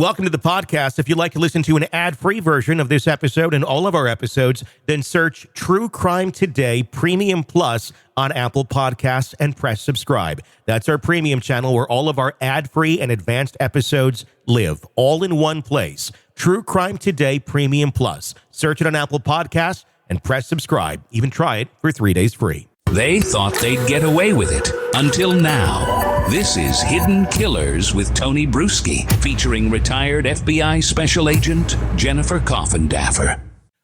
Welcome to the podcast. If you'd like to listen to an ad-free version of this episode and all of our episodes, then search True Crime Today Premium Plus on Apple Podcasts and press subscribe. That's our premium channel where all of our ad-free and advanced episodes live, all in one place. True Crime Today Premium Plus. Search it on Apple Podcasts and press subscribe. Even try it for 3 days free. They thought they'd get away with it until now. This is Hidden Killers with Tony Brueski, featuring retired FBI Special Agent Jennifer Coffindaffer.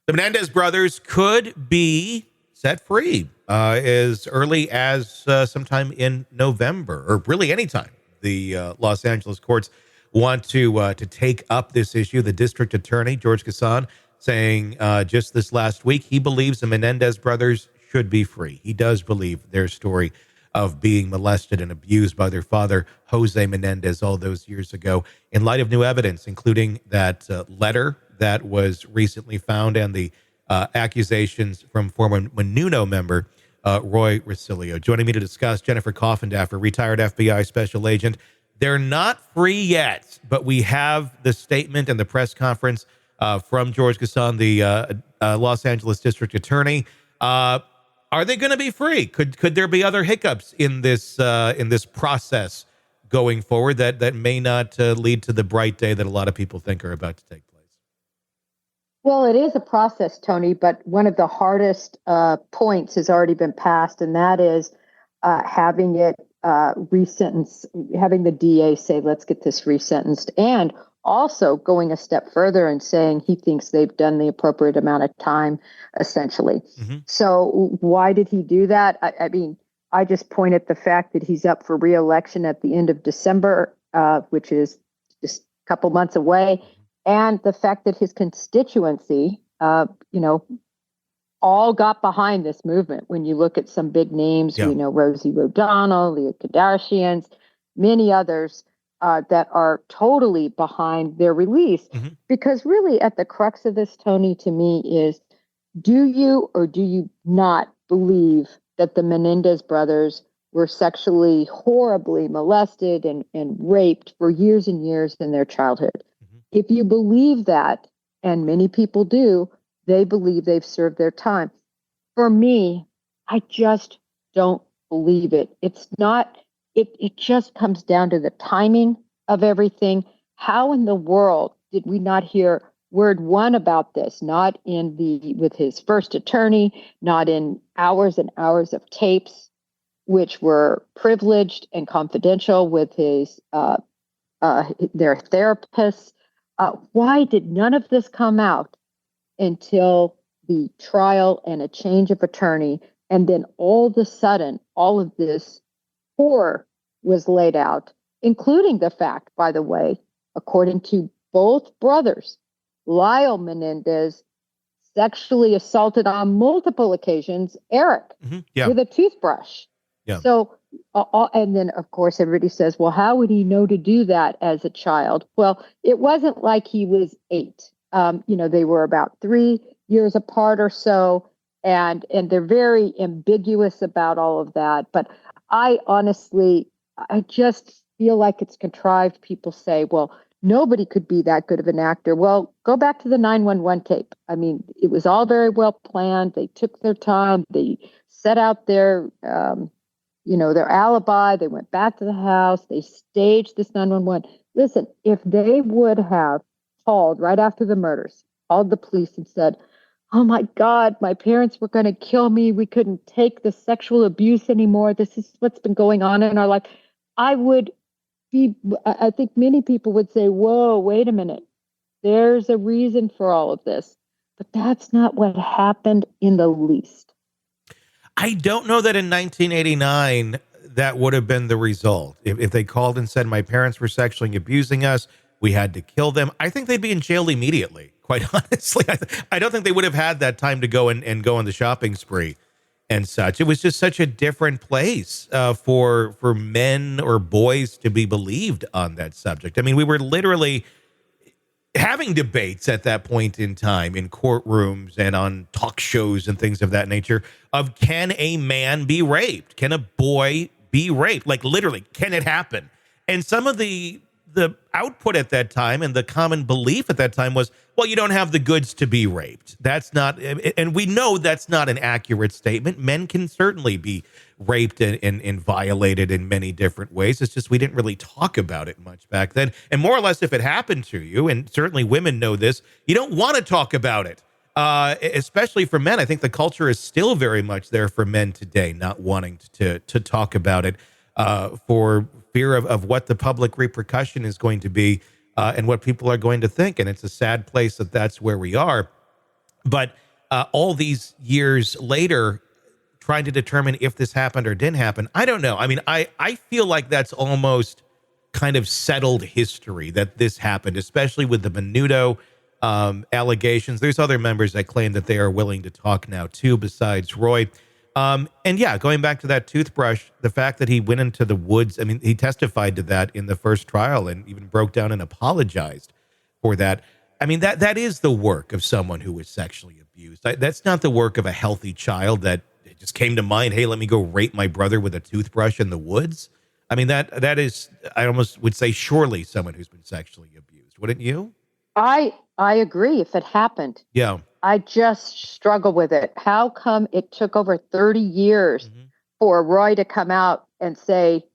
The Menendez brothers could be set free as early as sometime in November, or really anytime. The Los Angeles courts want to take up this issue. The district attorney, George Gascon, saying just this last week, he believes the Menendez brothers should be free. He does believe their story of being molested and abused by their father, Jose Menendez, all those years ago, in light of new evidence, including that letter that was recently found and the accusations from former Menudo member, Roy Rosselló. Joining me to discuss, Jennifer Coffindaffer, retired FBI Special Agent. They're not free yet, but we have the statement and the press conference from George Gascon, the Los Angeles District Attorney. Are they going to be free? Could there be other hiccups in this process going forward that may not lead to the bright day that a lot of people think are about to take place? Well, it is a process, Tony, but one of the hardest points has already been passed, and that is having it resentenced, having the DA say, let's get this resentenced, and also going a step further and saying he thinks they've done the appropriate amount of time, essentially. Mm-hmm. So why did he do that? I mean, I just point at the fact that he's up for re-election at the end of December, which is just a couple months away, and the fact that his constituency, all got behind this movement. When you look at some big names, we know Rosie O'Donnell, the Kardashians, many others, that are totally behind their release. Mm-hmm. Because really at the crux of this, Tony, to me is, do you or do you not believe that the Menendez brothers were sexually horribly molested and raped for years and years in their childhood? Mm-hmm. If you believe that, and many people do, they believe they've served their time. For me, I just don't believe it. It's not. It just comes down to the timing of everything. How in the world did we not hear word one about this? Not with his first attorney, not in hours and hours of tapes, which were privileged and confidential with their therapists. Why did none of this come out until the trial and a change of attorney? And then all of a sudden, all of this horror was laid out, including the fact, by the way, according to both brothers, Lyle Menendez sexually assaulted on multiple occasions Eric with a toothbrush. Yeah. So, and then, of course, everybody says, well, how would he know to do that as a child? Well, it wasn't like he was 8. They were about 3 years apart or so, and they're very ambiguous about all of that. But I just feel like it's contrived. People say, well, nobody could be that good of an actor. Well, go back to the 911 tape. I mean, it was all very well planned. They took their time. They set out their alibi. They went back to the house. They staged this 911. Listen, if they would have called right after the murders, called the police and said, oh my God, my parents were going to kill me. We couldn't take the sexual abuse anymore. This is what's been going on in our life. I think many people would say, whoa, wait a minute. There's a reason for all of this. But that's not what happened in the least. I don't know that in 1989 that would have been the result. If they called and said, my parents were sexually abusing us, we had to kill them, I think they'd be in jail immediately, quite honestly. I don't think they would have had that time to go and go on the shopping spree and such. It was just such a different place for men or boys to be believed on that subject. I mean, we were literally having debates at that point in time in courtrooms and on talk shows and things of that nature of, can a man be raped? Can a boy be raped? Like, literally, can it happen? And some of the the output at that time and the common belief at that time was, well, you don't have the goods to be raped. That's not, and we know that's not an accurate statement. Men can certainly be raped and violated in many different ways. It's just we didn't really talk about it much back then. And more or less, if it happened to you, and certainly women know this, you don't want to talk about it. Especially for men. I think the culture is still very much there for men today, not wanting to talk about it for fear of what the public repercussion is going to be and what people are going to think. And it's a sad place that that's where we are. But all these years later, trying to determine if this happened or didn't happen, I don't know. I mean, I feel like that's almost kind of settled history that this happened, especially with the Menudo allegations. There's other members that claim that they are willing to talk now too, besides Roy. And yeah, going back to that toothbrush, the fact that he went into the woods, I mean, he testified to that in the first trial and even broke down and apologized for that. I mean, that is the work of someone who was sexually abused. That's not the work of a healthy child that it just came to mind, hey, let me go rape my brother with a toothbrush in the woods. I mean, that is, I almost would say, surely someone who's been sexually abused. Wouldn't you? I agree if it happened. Yeah. I just struggle with it. How come it took over 30 years for Roy to come out and say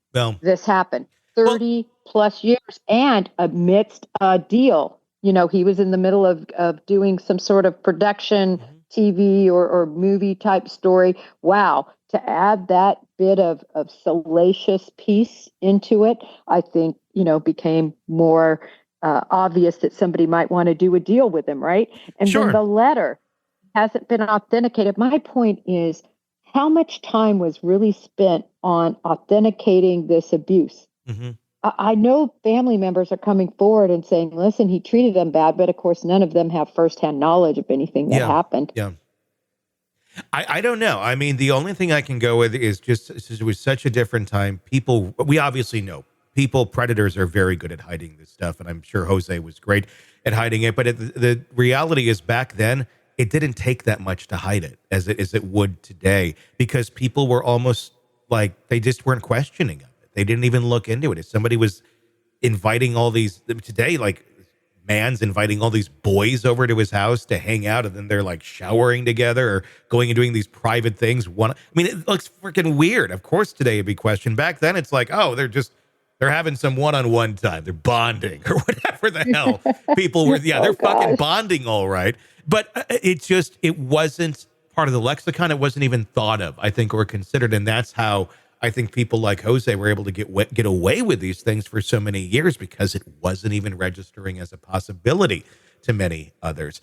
this happened? 30 plus years and amidst a deal. You know, he was in the middle of doing some sort of production, TV or movie type story. Wow. To add that bit of salacious piece into it, I think, became more obvious that somebody might want to do a deal with him, right? And then the letter hasn't been authenticated. My point is, how much time was really spent on authenticating this abuse? I know family members are coming forward and saying, listen, he treated them bad, but of course, none of them have firsthand knowledge of anything that happened. Yeah. I don't know. I mean, the only thing I can go with is just, it was such a different time. People, we obviously know, predators are very good at hiding this stuff. And I'm sure Jose was great at hiding it. But the reality is back then, it didn't take that much to hide it as it would today, because people were almost like, they just weren't questioning it. They didn't even look into it. If somebody was inviting all these, today, like, man's inviting all these boys over to his house to hang out, and then they're like showering together or going and doing these private things. It looks freaking weird. Of course, today it'd be questioned. Back then, it's like, oh, they're having some one-on-one time. They're bonding or whatever the hell people were. Yeah, they're fucking bonding, all right. But it wasn't part of the lexicon. It wasn't even thought of, I think, or considered. And that's how I think people like Jose were able to get away with these things for so many years, because it wasn't even registering as a possibility to many others.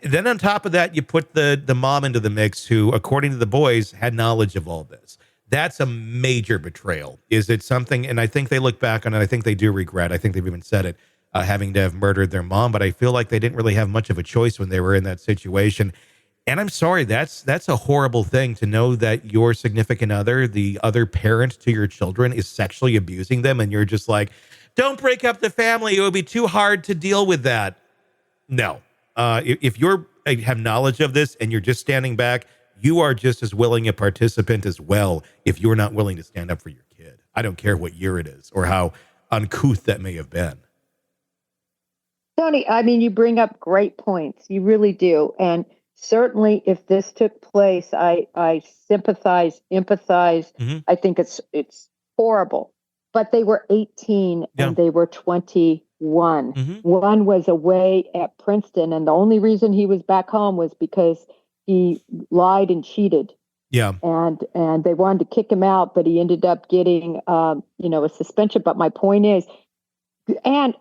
Then on top of that, you put the mom into the mix, who, according to the boys, had knowledge of all this. That's a major betrayal. Is it something, and I think they look back on it, I think they do regret, I think they've even said it, having to have murdered their mom, but I feel like they didn't really have much of a choice when they were in that situation. And I'm sorry, that's a horrible thing, to know that your significant other, the other parent to your children, is sexually abusing them, and you're just like, don't break up the family, it would be too hard to deal with that. No. If you have knowledge of this and you're just standing back, you are just as willing a participant as well if you're not willing to stand up for your kid. I don't care what year it is or how uncouth that may have been. Tony, I mean, you bring up great points. You really do. And certainly if this took place, I sympathize, empathize. I think it's horrible. But they were 18 and they were 21. One was away at Princeton, and the only reason he was back home was because he lied and cheated. Yeah. And they wanted to kick him out, but he ended up getting a suspension. But my point is, and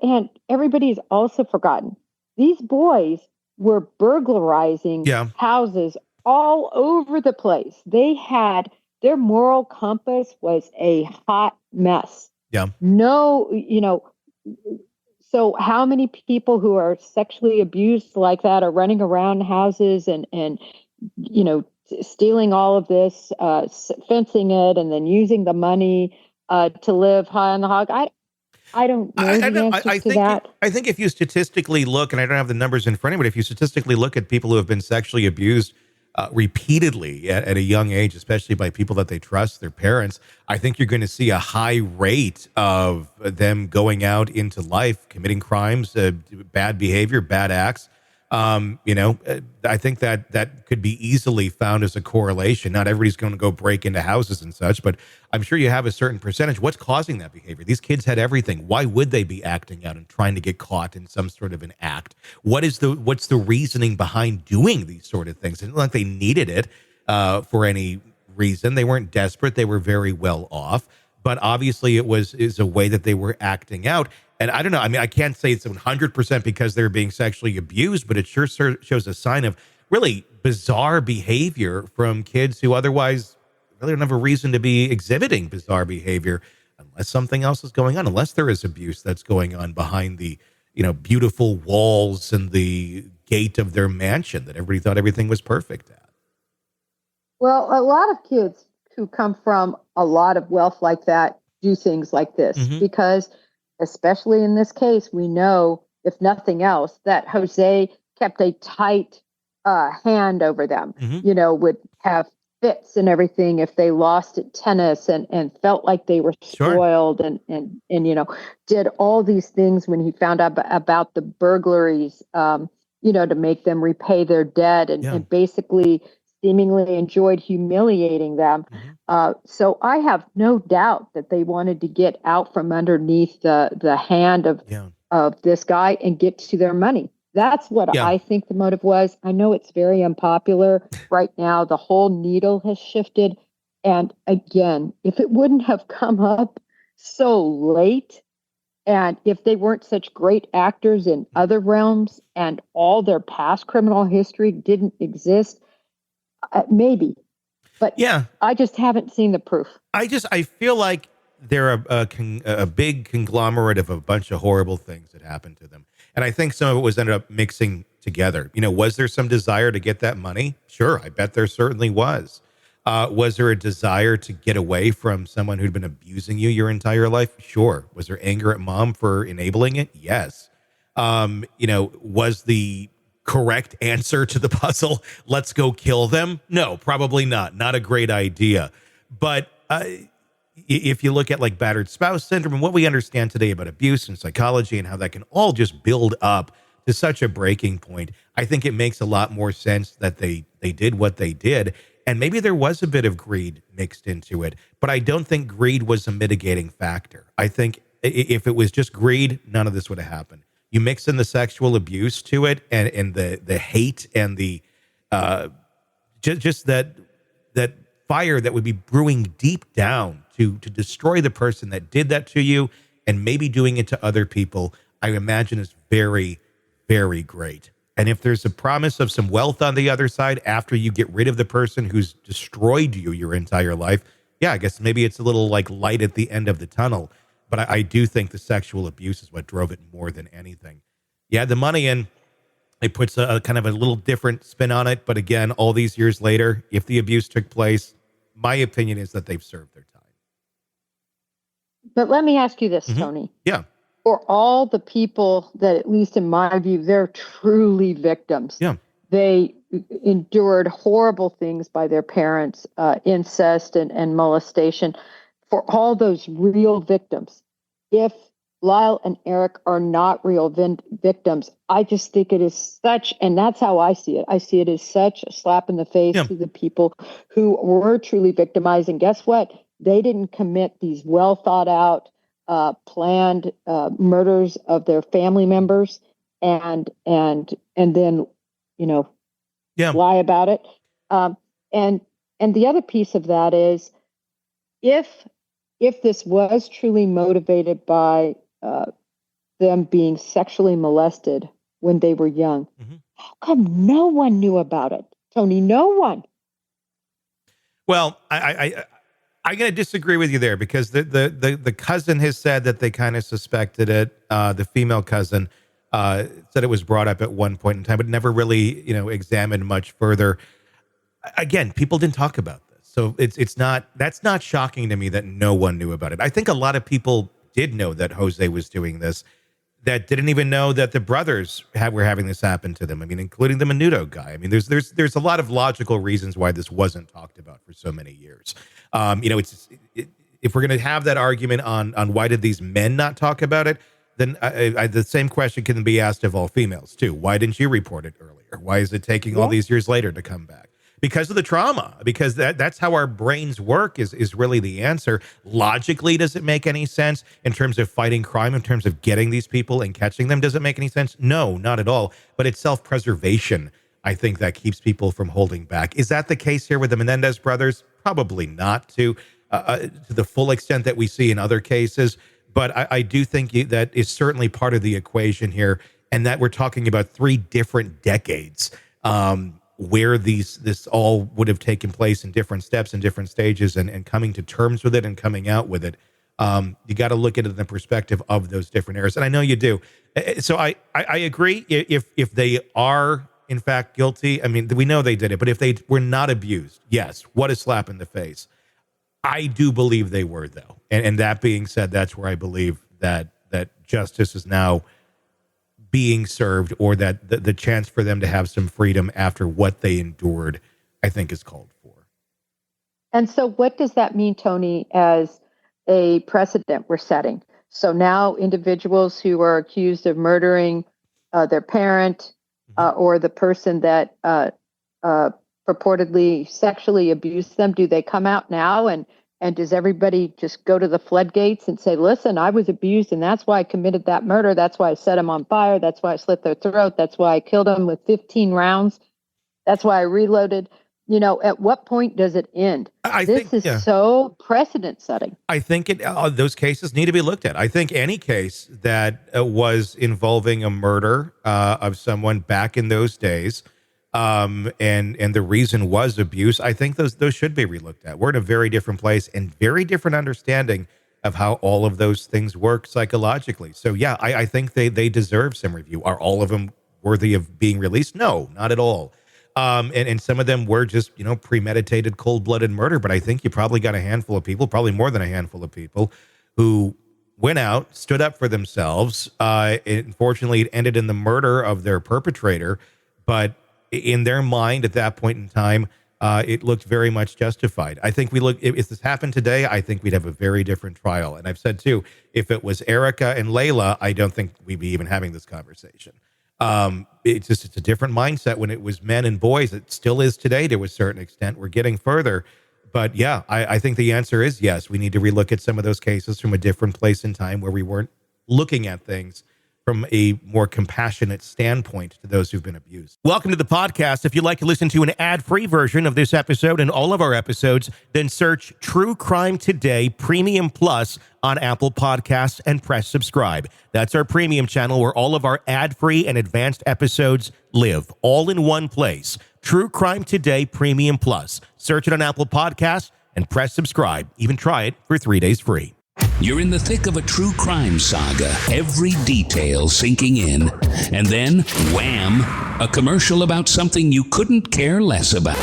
everybody's also forgotten, these boys were burglarizing houses all over the place. They had, their moral compass was a hot mess. Yeah. No, so how many people who are sexually abused like that are running around houses and stealing all of this, fencing it, and then using the money to live high on the hog? I don't know the answer to that. I think if you statistically look, and I don't have the numbers in front of me, but if you statistically look at people who have been sexually abused repeatedly at a young age, especially by people that they trust, their parents, I think you're going to see a high rate of them going out into life, committing crimes, bad behavior, bad acts. I think that could be easily found as a correlation. Not everybody's going to go break into houses and such, but I'm sure you have a certain percentage. What's causing that behavior? These kids had everything. Why would they be acting out and trying to get caught in some sort of an act? What's the reasoning behind doing these sort of things? It's not like they needed it for any reason. They weren't desperate. They were very well off. But obviously is a way that they were acting out. And I don't know. I mean, I can't say it's 100% because they're being sexually abused, but it sure shows a sign of really bizarre behavior from kids who otherwise really don't have a reason to be exhibiting bizarre behavior unless something else is going on, unless there is abuse that's going on behind the, beautiful walls and the gate of their mansion that everybody thought everything was perfect at. Well, a lot of kids who come from a lot of wealth like that do things like this because, especially in this case, we know, if nothing else, that Jose kept a tight hand over them, would have fits and everything if they lost at tennis and felt like they were spoiled and did all these things when he found out about the burglaries, to make them repay their debt and basically seemingly enjoyed humiliating them. So I have no doubt that they wanted to get out from underneath the hand of this guy and get to their money. That's what I think the motive was. I know it's very unpopular right now. The whole needle has shifted. And again, if it wouldn't have come up so late, and if they weren't such great actors in other realms and all their past criminal history didn't exist, maybe. But I just haven't seen the proof. I feel like they're a big conglomerate of a bunch of horrible things that happened to them. And I think some of it was ended up mixing together. Was there some desire to get that money? Sure. I bet there certainly was. Was there a desire to get away from someone who'd been abusing you your entire life? Sure. Was there anger at mom for enabling it? Yes. Was the correct answer to the puzzle, let's go kill them? No, probably not. Not a great idea. But if you look at like battered spouse syndrome and what we understand today about abuse and psychology and how that can all just build up to such a breaking point, I think it makes a lot more sense that they did what they did. And maybe there was a bit of greed mixed into it, but I don't think greed was a mitigating factor. I think if it was just greed, none of this would have happened. You mix in the sexual abuse to it and the hate and the just that fire that would be brewing deep down to destroy the person that did that to you and maybe doing it to other people, I imagine is very, very great. And if there's a promise of some wealth on the other side after you get rid of the person who's destroyed you your entire life, I guess maybe it's a little like light at the end of the tunnel. But I do think the sexual abuse is what drove it more than anything. Yeah, the money in, it puts a kind of a little different spin on it. But again, all these years later, if the abuse took place, my opinion is that they've served their time. But let me ask you this, Tony. Yeah. For all the people that, at least in my view, they're truly victims. Yeah. They endured horrible things by their parents, incest and molestation. For all those real victims, if Lyle and Eric are not real victims, I just think it is such, and that's how I see it. I see it as such a slap in the face to the people who were truly victimized. And guess what? They didn't commit these well thought out, planned murders of their family members and then, lie about it. And the other piece of that is if this was truly motivated by them being sexually molested when they were young, how come no one knew about it, Tony? No one. Well, I'm going to disagree with you there because the cousin has said that they kind of suspected it. The female cousin said it was brought up at one point in time, but never really, examined much further. Again, people didn't talk about this. So that's not shocking to me that no one knew about it. I think a lot of people did know that Jose was doing this. that didn't even know that the brothers were having this happen to them. I mean, including the Menudo guy. I mean, there's a lot of logical reasons why this wasn't talked about for so many years. If we're going to have that argument on why did these men not talk about it, then the same question can be asked of all females too. Why didn't you report it earlier? Why is it taking all these years later to come back? Because of the trauma, because that's how our brains work is really the answer. Logically, does it make any sense in terms of fighting crime, in terms of getting these people and catching them? Does it make any sense? No, not at all. But it's self-preservation, I think, that keeps people from holding back. Is that the case here with the Menendez brothers? Probably not to the full extent that we see in other cases. But I do think that is certainly part of the equation here, and that we're talking about 3 different decades where this all would have taken place in different steps and different stages, and coming to terms with it and coming out with it. You got to look at it in the perspective of those different eras, and I know you do. So I agree. If they are in fact guilty, I mean, we know they did it, but if they were not abused, yes, what a slap in the face. I do believe they were, though. And that being said, that's where I believe that justice is now being served, or that the chance for them to have some freedom after what they endured, I think, is called for. And so what does that mean, Tony, as a precedent we're setting? So now individuals who are accused of murdering their parent or the person that purportedly sexually abused them, do they come out now and does everybody just go to the floodgates and say, listen, I was abused and that's why I committed that murder. That's why I set them on fire. That's why I slit their throat. That's why I killed them with 15 rounds. That's why I reloaded. At what point does it end? This is so precedent setting. I think those cases need to be looked at. I think any case that was involving a murder of someone back in those days, and the reason was abuse, I think those should be relooked at. We're in a very different place and very different understanding of how all of those things work psychologically. So yeah, I think they deserve some review. Are all of them worthy of being released? No, not at all. And some of them were just, premeditated, cold-blooded murder. But I think you probably got a handful of people, probably more than a handful of people, who went out, stood up for themselves. Unfortunately, it ended in the murder of their perpetrator. But in their mind at that point in time, it looked very much justified. I think if this happened today, I think we'd have a very different trial. And I've said, too, if it was Erica and Layla, I don't think we'd be even having this conversation. It's a different mindset when it was men and boys. It still is today to a certain extent. We're getting further. But yeah, I think the answer is yes. We need to relook at some of those cases from a different place in time where we weren't looking at things from a more compassionate standpoint to those who've been abused. Welcome to the podcast. If you'd like to listen to an ad-free version of this episode and all of our episodes, then search True Crime Today Premium Plus on Apple Podcasts and press subscribe. That's our premium channel where all of our ad-free and advanced episodes live, all in one place. True Crime Today Premium Plus. Search it on Apple Podcasts and press subscribe. Even try it for 3 days free. You're in the thick of a true crime saga, every detail sinking in, and then, wham, a commercial about something you couldn't care less about.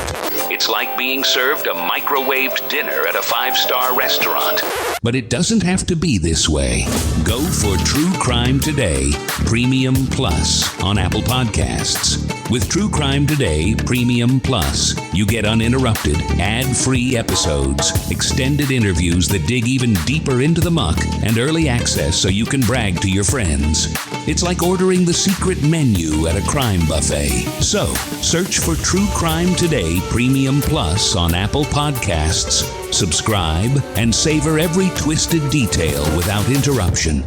It's like being served a microwaved dinner at a 5-star restaurant. But it doesn't have to be this way. Go for True Crime Today Premium Plus on Apple Podcasts. With True Crime Today Premium Plus, you get uninterrupted, ad-free episodes, extended interviews that dig even deeper into the muck, and early access so you can brag to your friends. It's like ordering the secret menu at a crime buffet. So, search for True Crime Today Premium Plus on Apple Podcasts, subscribe, and savor every twisted detail without interruption.